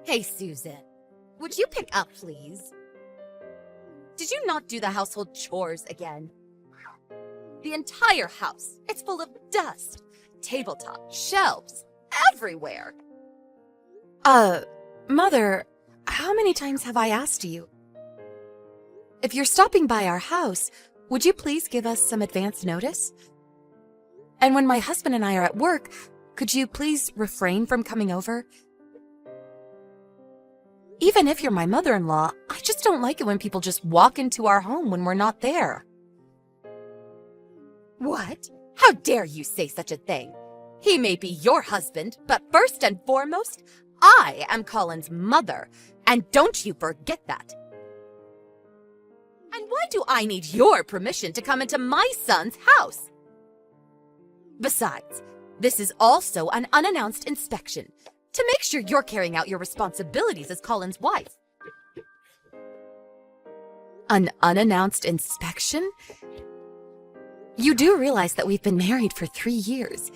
Hey, Susan. Would you pick up, please? Did you not do the household chores again? The entire house, it's full of dust. Tabletop, shelves, everywhere. Mother, how many times have I asked you? If you're stopping by our house, would you please give us some advance notice? And when my husband and I are at work, could you please refrain from coming over? Even if you're my mother-in-law, I just don't like it when people just walk into our home when we're not there. What? How dare you say such a thing? He may be your husband, but first and foremost, I am Colin's mother, and don't you forget that. And why do I need your permission to come into my son's house? Besides, this is also an unannounced inspection to make sure you're carrying out your responsibilities as Colin's wife. An unannounced inspection? You do realize that we've been married for 3 years.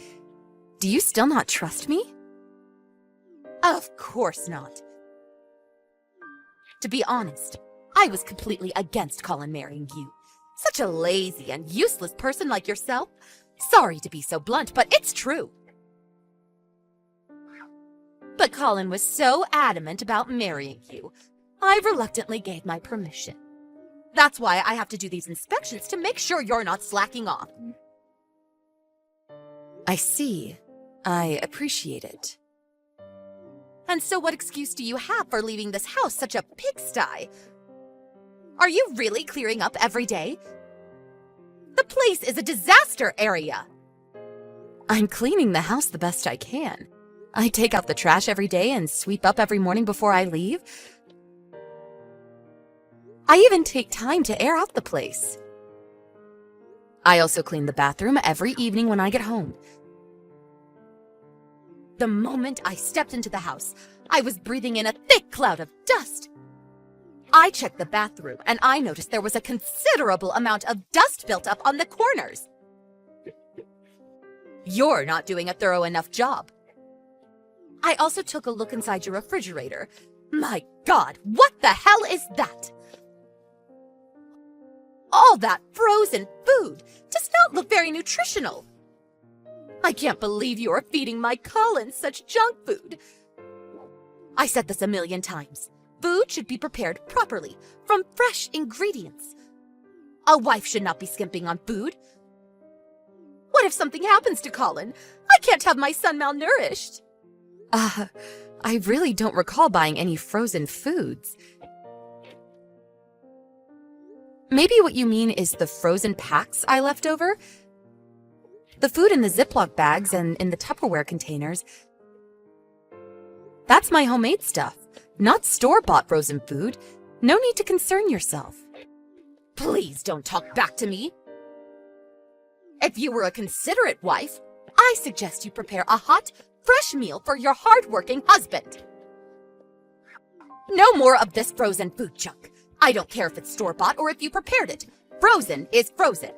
Do you still not trust me? Of course not. To be honest, I was completely against Colin marrying you. Such a lazy and useless person like yourself. Sorry to be so blunt, but it's true. But Colin was so adamant about marrying you, I reluctantly gave my permission. That's why I have to do these inspections to make sure you're not slacking off. I see. I appreciate it. And so what excuse do you have for leaving this house such a pigsty? Are you really clearing up every day? The place is a disaster area. I'm cleaning the house the best I can. I take out the trash every day and sweep up every morning before I leave. I even take time to air out the place. I also clean the bathroom every evening when I get home. The moment I stepped into the house, I was breathing in a thick cloud of dust. I checked the bathroom and I noticed there was a considerable amount of dust built up on the corners. You're not doing a thorough enough job. I also took a look inside your refrigerator. My God, what the hell is that? All that frozen food does not look very nutritional. I can't believe you are feeding my Colin such junk food. I said this a million times. Food should be prepared properly, from fresh ingredients. A wife should not be skimping on food. What if something happens to Colin? I can't have my son malnourished. I really don't recall buying any frozen foods. Maybe what you mean is the frozen packs I left over? The food in the Ziploc bags and in the Tupperware containers. That's my homemade stuff, not store-bought frozen food. No need to concern yourself. Please don't talk back to me. If you were a considerate wife, I suggest you prepare a hot, fresh meal for your hard-working husband. No more of this frozen food junk. I don't care if it's store-bought or if you prepared it. Frozen is frozen.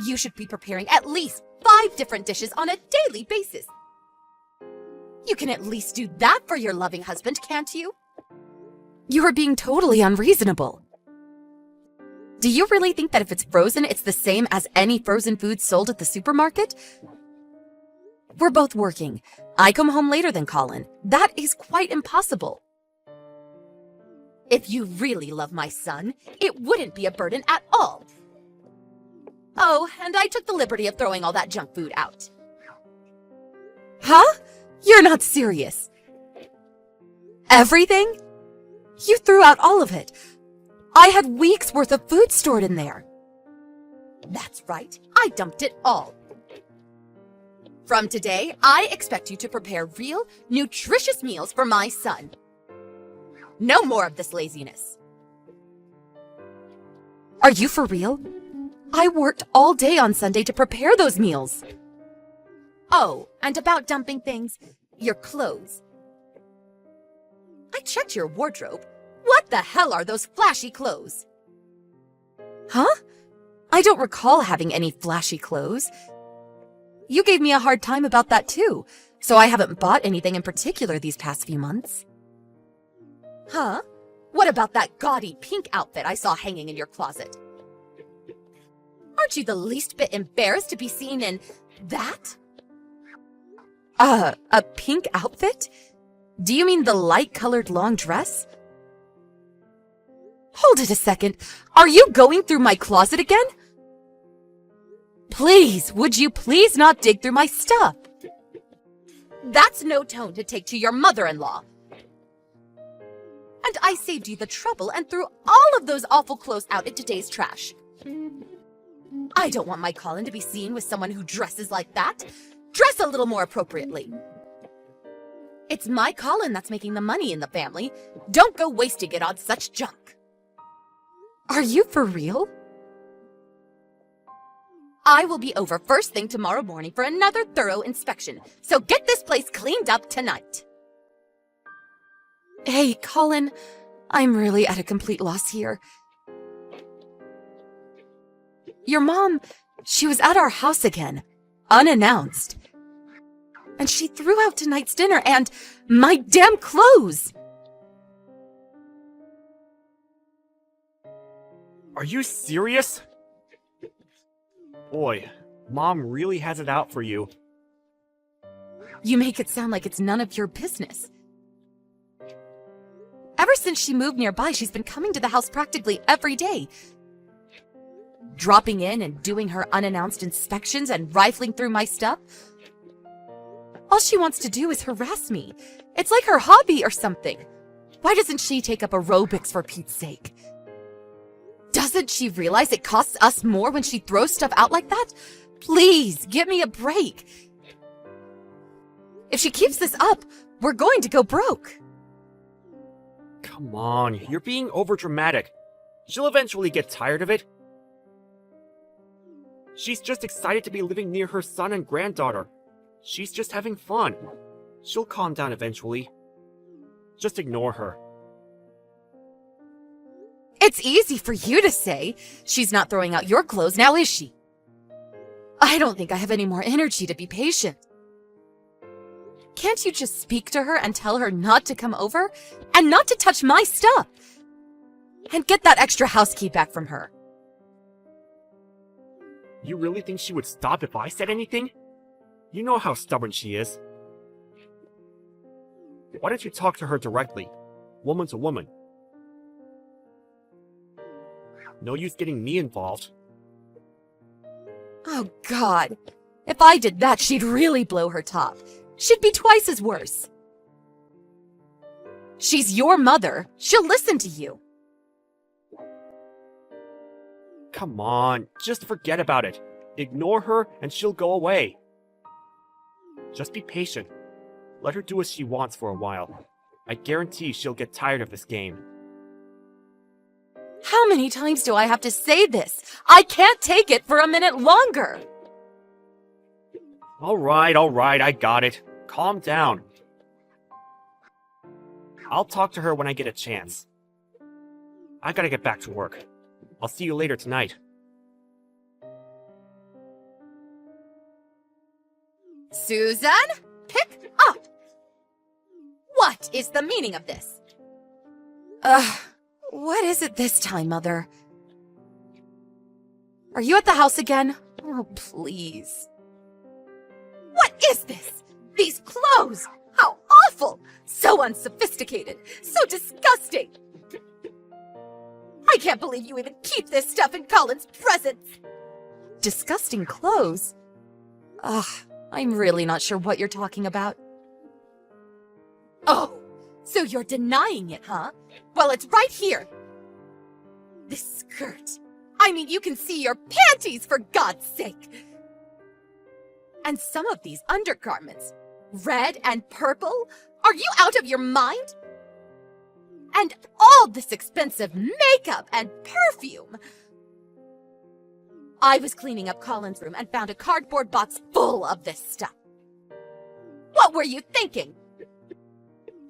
You should be preparing at least 5 different dishes on a daily basis. You can at least do that for your loving husband, can't you? You are being totally unreasonable. Do you really think that if it's frozen, it's the same as any frozen food sold at the supermarket? We're both working. I come home later than Colin. That is quite impossible. If you really love my son, it wouldn't be a burden at all. Oh, and I took the liberty of throwing all that junk food out. Huh? You're not serious. Everything? You threw out all of it. I had weeks' worth of food stored in there. That's right. I dumped it all. From today, I expect you to prepare real, nutritious meals for my son. No more of this laziness. Are you for real? I worked all day on Sunday to prepare those meals. Oh, and about dumping things, your clothes. I checked your wardrobe. What the hell are those flashy clothes? Huh? I don't recall having any flashy clothes. You gave me a hard time about that too. so I haven't bought anything in particular these past few months. Huh? What about that gaudy pink outfit I saw hanging in your closet? Aren't you the least bit embarrassed to be seen in that? A pink outfit? Do you mean the light-colored long dress? Hold it a second. Are you going through my closet again? Please, would you please not dig through my stuff? That's no tone to take to your mother-in-law. And I saved you the trouble and threw all of those awful clothes out in today's trash. I don't want my Colin to be seen with someone who dresses like that. Dress a little more appropriately. It's my Colin that's making the money in the family. Don't go wasting it on such junk. Are you for real? I will be over first thing tomorrow morning for another thorough inspection, so get this place cleaned up tonight. Hey, Colin, I'm really at a complete loss here. Your mom, she was at our house again, unannounced. And she threw out tonight's dinner and my damn clothes! Are you serious? Boy, Mom really has it out for you. You make it sound like it's none of your business. Ever since she moved nearby, she's been coming to the house practically every day. Dropping in and doing her unannounced inspections and rifling through my stuff. All she wants to do is harass me. It's like her hobby or something. Why doesn't she take up aerobics for Pete's sake? Doesn't she realize it costs us more when she throws stuff out like that? Please, give me a break. If she keeps this up, we're going to go broke. Come on, you're being overdramatic. She'll eventually get tired of it. She's just excited to be living near her son and granddaughter. She's just having fun. She'll calm down eventually. Just ignore her. It's easy for you to say. She's not throwing out your clothes now, is she? I don't think I have any more energy to be patient. Can't you just speak to her and tell her not to come over and not to touch my stuff? And get that extra house key back from her. You really think she would stop if I said anything? You know how stubborn she is. Why don't you talk to her directly, woman to woman? No use getting me involved. Oh, God. If I did that, she'd really blow her top. She'd be twice as worse. She's your mother. She'll listen to you. Come on, just forget about it. Ignore her and she'll go away. Just be patient. Let her do as she wants for a while. I guarantee she'll get tired of this game. How many times do I have to say this? I can't take it for a minute longer. Alright, I got it. Calm down. I'll talk to her when I get a chance. I gotta get back to work. I'll see you later tonight. Susan, pick up! What is the meaning of this? What is it this time, Mother? Are you at the house again? Oh, please. What is this? These clothes! How awful! So unsophisticated! So disgusting! I can't believe you even keep this stuff in Colin's presence! Disgusting clothes? Ugh, I'm really not sure what you're talking about. Oh, so you're denying it, huh? Well, it's right here. This skirt. I mean, you can see your panties, for God's sake. And some of these undergarments, red and purple? Are you out of your mind? And all this expensive makeup and perfume. I was cleaning up Colin's room and found a cardboard box full of this stuff. What were you thinking?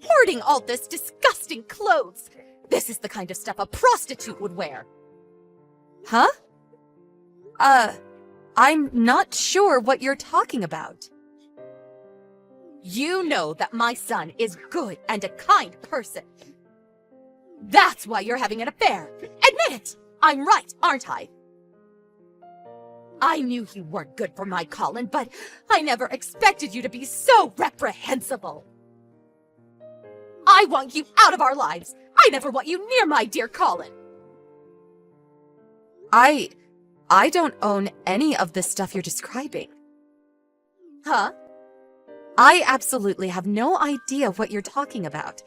Hoarding all this disgusting clothes. This is the kind of stuff a prostitute would wear. Huh? I'm not sure what you're talking about. You know that my son is good and a kind person. That's why you're having an affair. Admit it! I'm right, aren't I? I knew you weren't good for my Colin, but I never expected you to be so reprehensible. I want you out of our lives. I never want you near my dear Colin. I don't own any of the stuff you're describing. Huh? I absolutely have no idea what you're talking about.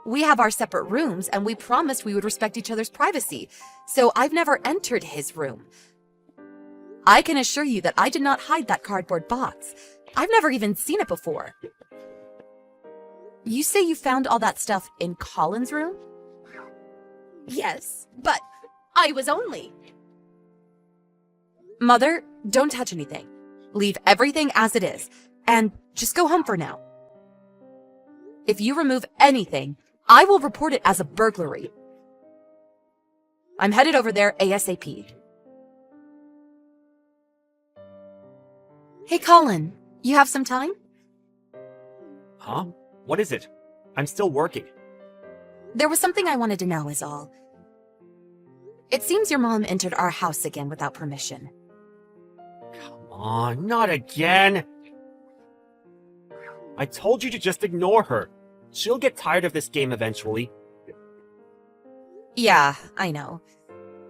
We have our separate rooms, and we promised we would respect each other's privacy, so I've never entered his room. I can assure you that I did not hide that cardboard box. I've never even seen it before. You say you found all that stuff in Colin's room? Yes, but I was only... Mother, don't touch anything. Leave everything as it is, and just go home for now. If you remove anything, I will report it as a burglary. I'm headed over there ASAP. Hey, Colin, you have some time? Huh? What is it? I'm still working. There was something I wanted to know is all. It seems your mom entered our house again without permission. Come on, not again! I told you to just ignore her. She'll get tired of this game eventually. Yeah, I know.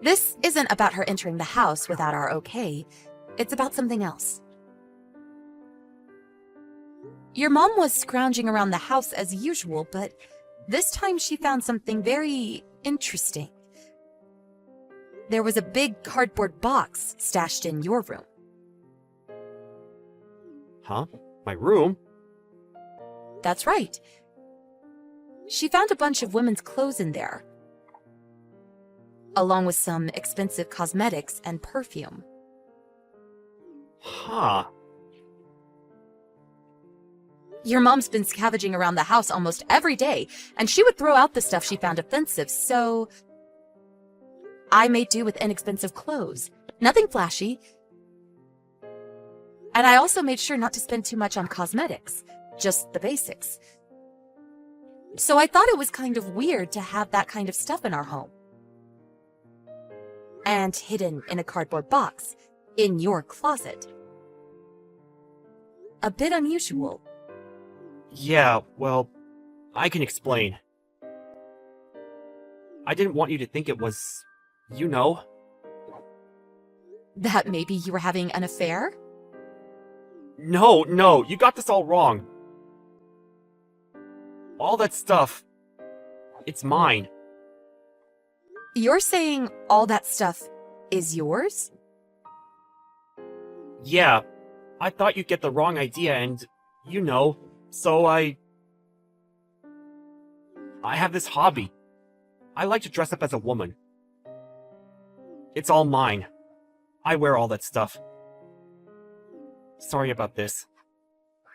This isn't about her entering the house without our okay. It's about something else. Your mom was scrounging around the house as usual, but this time she found something very interesting. There was a big cardboard box stashed in your room. Huh? My room? That's right. She found a bunch of women's clothes in there, along with some expensive cosmetics and perfume. Huh. Your mom's been scavenging around the house almost every day, and she would throw out the stuff she found offensive, so I made do with inexpensive clothes. Nothing flashy. And I also made sure not to spend too much on cosmetics, just the basics. So I thought it was kind of weird to have that kind of stuff in our home. And hidden in a cardboard box, in your closet. A bit unusual. Yeah, well, I can explain. I didn't want you to think it was, you know. That maybe you were having an affair? No, you got this all wrong. All that stuff, it's mine. You're saying all that stuff is yours? Yeah, I thought you'd get the wrong idea and, you know, so I have this hobby. I like to dress up as a woman. It's all mine. I wear all that stuff. Sorry about this.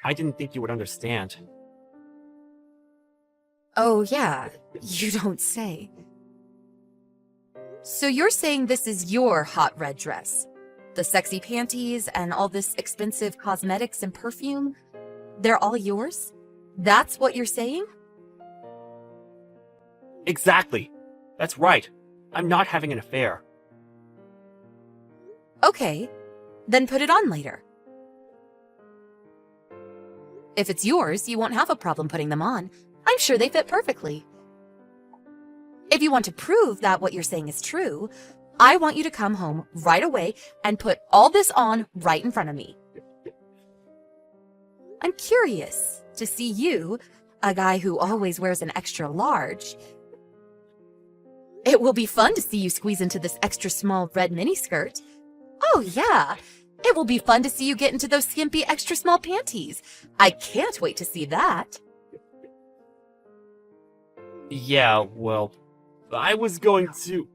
I didn't think you would understand. Oh, yeah, you don't say. So you're saying this is your hot red dress? The sexy panties and all this expensive cosmetics and perfume? They're all yours? That's what you're saying? Exactly. That's right. I'm not having an affair. Okay, then put it on later. If it's yours, you won't have a problem putting them on. I'm sure they fit perfectly. If you want to prove that what you're saying is true, I want you to come home right away and put all this on right in front of me. I'm curious to see you, a guy who always wears an extra large. It will be fun to see you squeeze into this extra small red miniskirt. Oh yeah, it will be fun to see you get into those skimpy extra small panties. I can't wait to see that. Yeah, well, I was going to...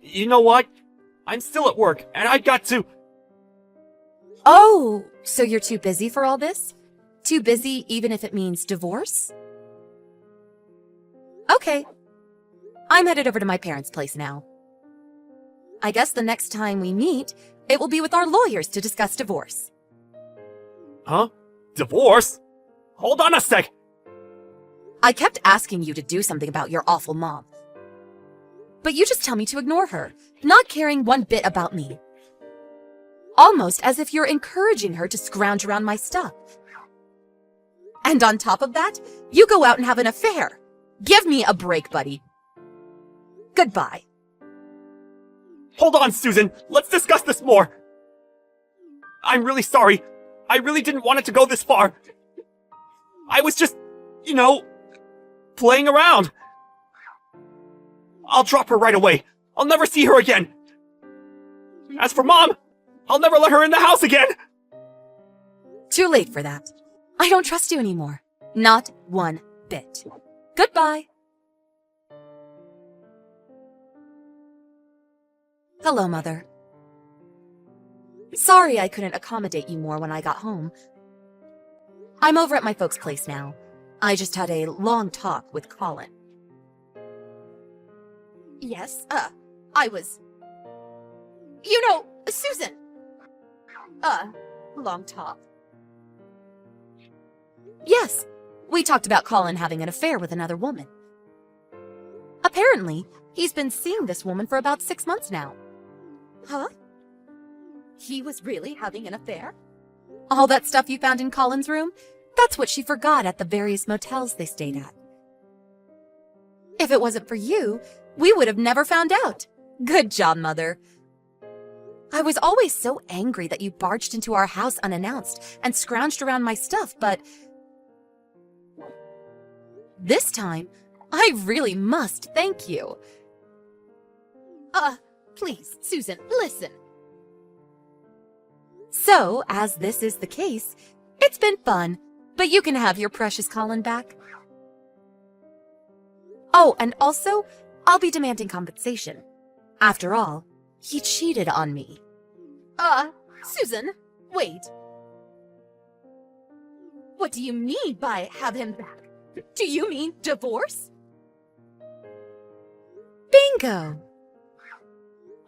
you know what? I'm still at work, and I got to... Oh, so you're too busy for all this? Too busy even if it means divorce? Okay. I'm headed over to my parents' place now. I guess the next time we meet, it will be with our lawyers to discuss divorce. Huh? Divorce? Hold on a sec! I kept asking you to do something about your awful mom. But you just tell me to ignore her, not caring one bit about me. Almost as if you're encouraging her to scrounge around my stuff. And on top of that, you go out and have an affair. Give me a break, buddy. Goodbye. Hold on, Susan! Let's discuss this more! I'm really sorry. I really didn't want it to go this far. I was just, playing around. I'll drop her right away. I'll never see her again. As for Mom, I'll never let her in the house again! Too late for that. I don't trust you anymore. Not one bit. Goodbye. Hello, Mother. Sorry I couldn't accommodate you more when I got home. I'm over at my folks' place now. I just had a long talk with Colin. Yes, I was... Susan! Long talk. Yes, we talked about Colin having an affair with another woman. Apparently, he's been seeing this woman for about 6 months now. Huh? He was really having an affair? All that stuff you found in Colin's room? That's what she forgot at the various motels they stayed at. If it wasn't for you, we would have never found out. Good job, Mother. I was always so angry that you barged into our house unannounced and scrounged around my stuff, but this time, I really must thank you. Please, Susan, listen. So, as this is the case, it's been fun, but you can have your precious Colin back. Oh, and also, I'll be demanding compensation. After all, he cheated on me. Susan, wait. What do you mean by have him back? Do you mean divorce? Bingo!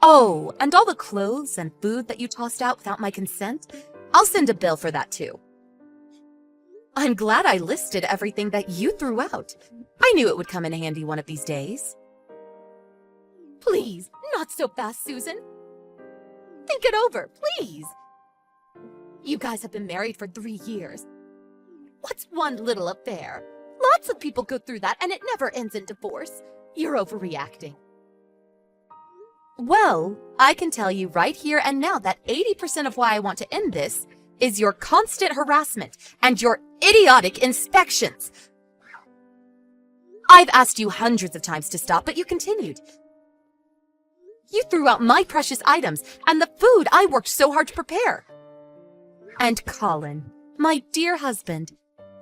Oh, and all the clothes and food that you tossed out without my consent, I'll send a bill for that too. I'm glad I listed everything that you threw out. I knew it would come in handy one of these days. Please, not so fast, Susan. Think it over, please. You guys have been married for 3 years. What's one little affair? Lots of people go through that and it never ends in divorce. You're overreacting. Well, I can tell you right here and now that 80% of why I want to end this is your constant harassment and your idiotic inspections. I've asked you hundreds of times to stop, but you continued. You threw out my precious items and the food I worked so hard to prepare. And Colin, my dear husband,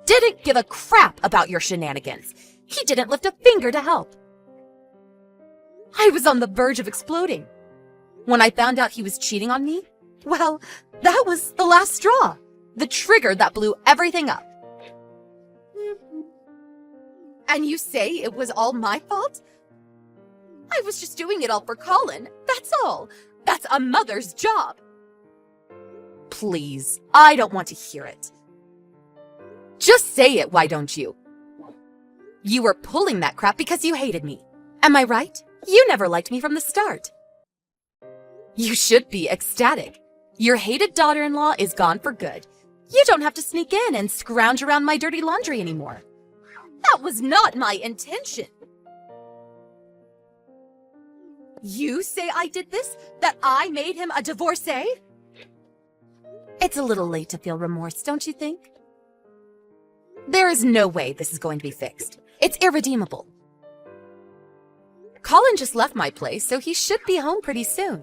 didn't give a crap about your shenanigans. He didn't lift a finger to help. I was on the verge of exploding. When I found out he was cheating on me, well, that was the last straw. The trigger that blew everything up. And you say it was all my fault? I was just doing it all for Colin, that's all. That's a mother's job. Please, I don't want to hear it. Just say it, why don't you? You were pulling that crap because you hated me. Am I right? You never liked me from the start. You should be ecstatic. Your hated daughter-in-law is gone for good. You don't have to sneak in and scrounge around my dirty laundry anymore. That was not my intention. You say I did this? That I made him a divorcee? It's a little late to feel remorse, don't you think? There is no way this is going to be fixed. It's irredeemable. Colin just left my place, so he should be home pretty soon.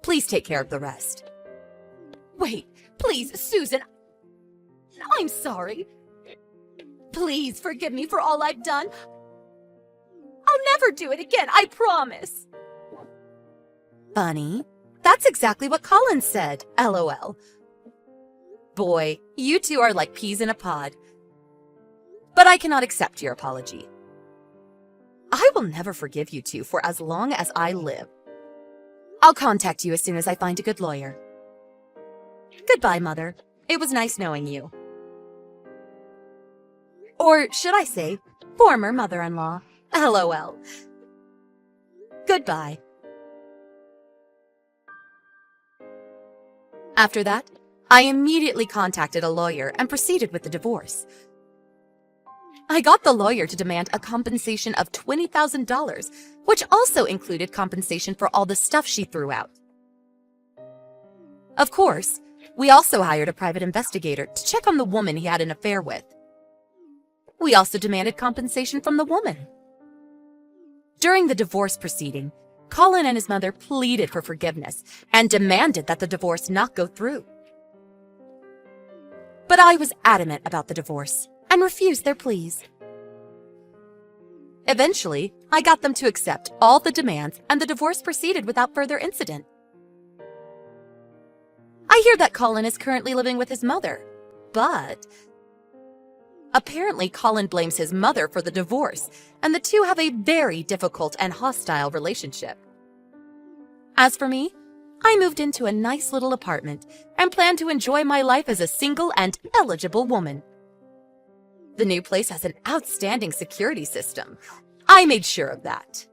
Please take care of the rest. Wait, please, Susan. I'm sorry. Please forgive me for all I've done. I'll never do it again, I promise. Funny. That's exactly what Colin said, LOL. Boy, you two are like peas in a pod. But I cannot accept your apology. I will never forgive you two for as long as I live. I'll contact you as soon as I find a good lawyer. Goodbye, Mother. It was nice knowing you. Or should I say, former mother-in-law. LOL. Goodbye. After that, I immediately contacted a lawyer and proceeded with the divorce. I got the lawyer to demand a compensation of $20,000, which also included compensation for all the stuff she threw out. Of course, we also hired a private investigator to check on the woman he had an affair with. We also demanded compensation from the woman. During the divorce proceeding, Colin and his mother pleaded for forgiveness and demanded that the divorce not go through. But I was adamant about the divorce and refused their pleas. Eventually, I got them to accept all the demands and the divorce proceeded without further incident. I hear that Colin is currently living with his mother, but apparently Colin blames his mother for the divorce, and the two have a very difficult and hostile relationship. As for me, I moved into a nice little apartment and plan to enjoy my life as a single and eligible woman. The new place has an outstanding security system. I made sure of that.